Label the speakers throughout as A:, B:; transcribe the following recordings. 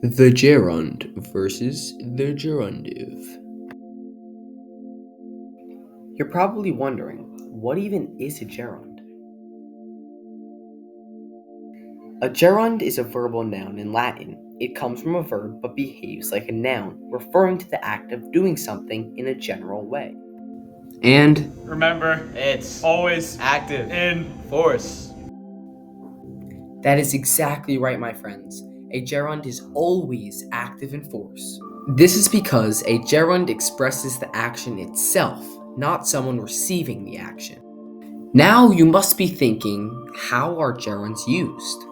A: The gerund versus the gerundive. You're probably wondering, what even is a gerund? A gerund is a verbal noun in Latin. It comes from a verb but behaves like a noun, referring to the act of doing something in a general way. And
B: Remember,
C: It's
B: always
C: active
B: in
C: force.
A: that is exactly right, my friends. A gerund is always active in force. This is because a gerund expresses the action itself, not someone receiving the action. Now you must be thinking, how are gerunds used?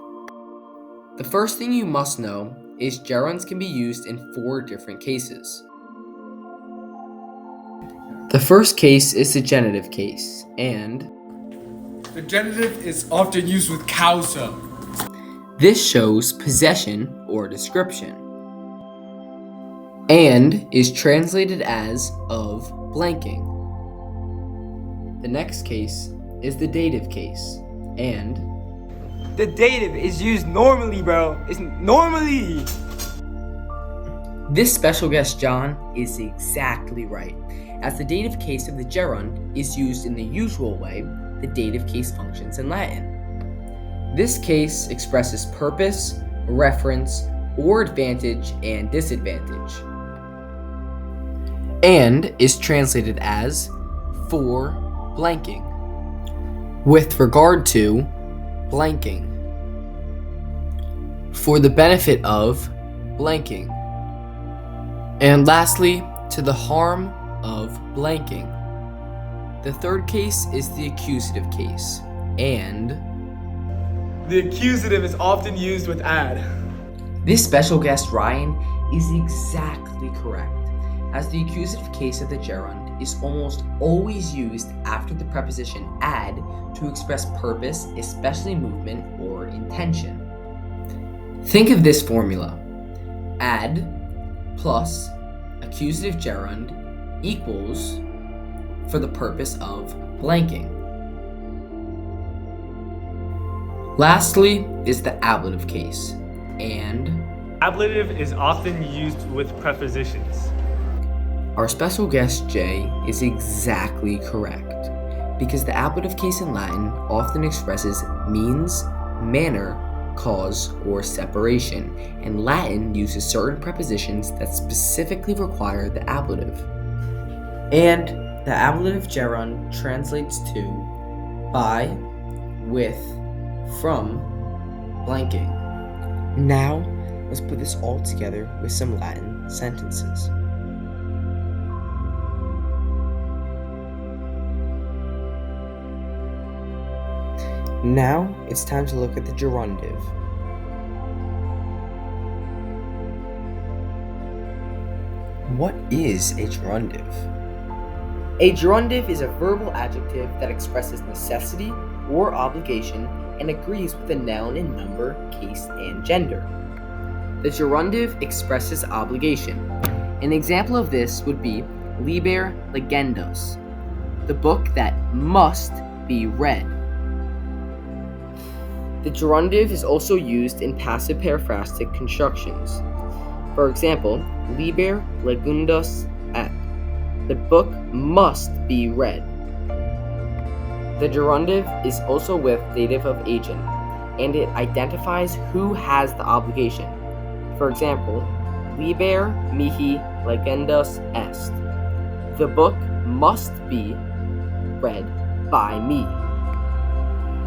A: The first thing you must know is gerunds can be used in 4 different cases. The first case is the genitive case, and
B: the genitive is often used with causa.
A: this shows possession or description, and is translated as of blanking. The next case is the dative case, and
C: The dative is used normally, bro. It's normally.
A: this special guest John is exactly right, as the dative case of the gerund is used in the usual way the dative case functions in Latin. This case expresses purpose, reference, or advantage and disadvantage, and is translated as for blanking. With regard to blanking, for the benefit of blanking, and lastly, to the harm of blanking. The third case is the accusative case, and
B: The accusative is often used with add.
A: this special guest Ryan is exactly correct, as the accusative case of the gerund is almost always used after the preposition add to express purpose, especially movement or intention. Think of this formula: add plus accusative gerund equals for the purpose of blanking. Lastly is the ablative case, and
B: Ablative is often used with prepositions.
A: our special guest Jay is exactly correct, because the ablative case in Latin often expresses means, manner, cause, or separation, and Latin uses certain prepositions that specifically require the ablative. And the ablative gerund translates to by, with, from, blanking. Now, let's put this all together with some Latin sentences. Now, it's time to look at the gerundive. What is a gerundive? A gerundive is a verbal adjective that expresses necessity or obligation and agrees with a noun in number, case, and gender. The gerundive expresses obligation. An example of this would be Liber Legendos, the book that must be read. The gerundive is also used in passive periphrastic constructions. For example, Liber Legundos et. The book must be read. The gerundive is also with dative of agent, and it identifies who has the obligation. For example, Liber mihi legendos est. The book must be read by me.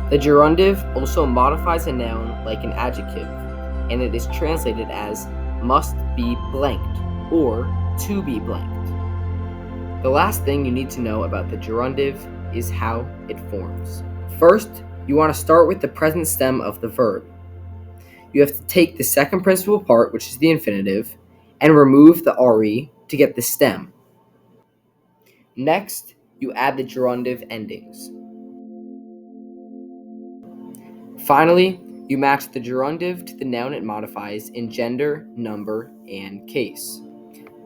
A: The gerundive also modifies a noun like an adjective, and it is translated as must be blanked or to be blanked. The last thing you need to know about the gerundive is how it forms. First, you want to start with the present stem of the verb. You have to take the second principal part, which is the infinitive, and remove the RE to get the stem. Next, you add the gerundive endings. Finally, you match the gerundive to the noun it modifies in gender, number, and case.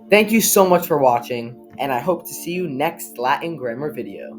A: Thank you so much for watching, and I hope to see you next Latin grammar video.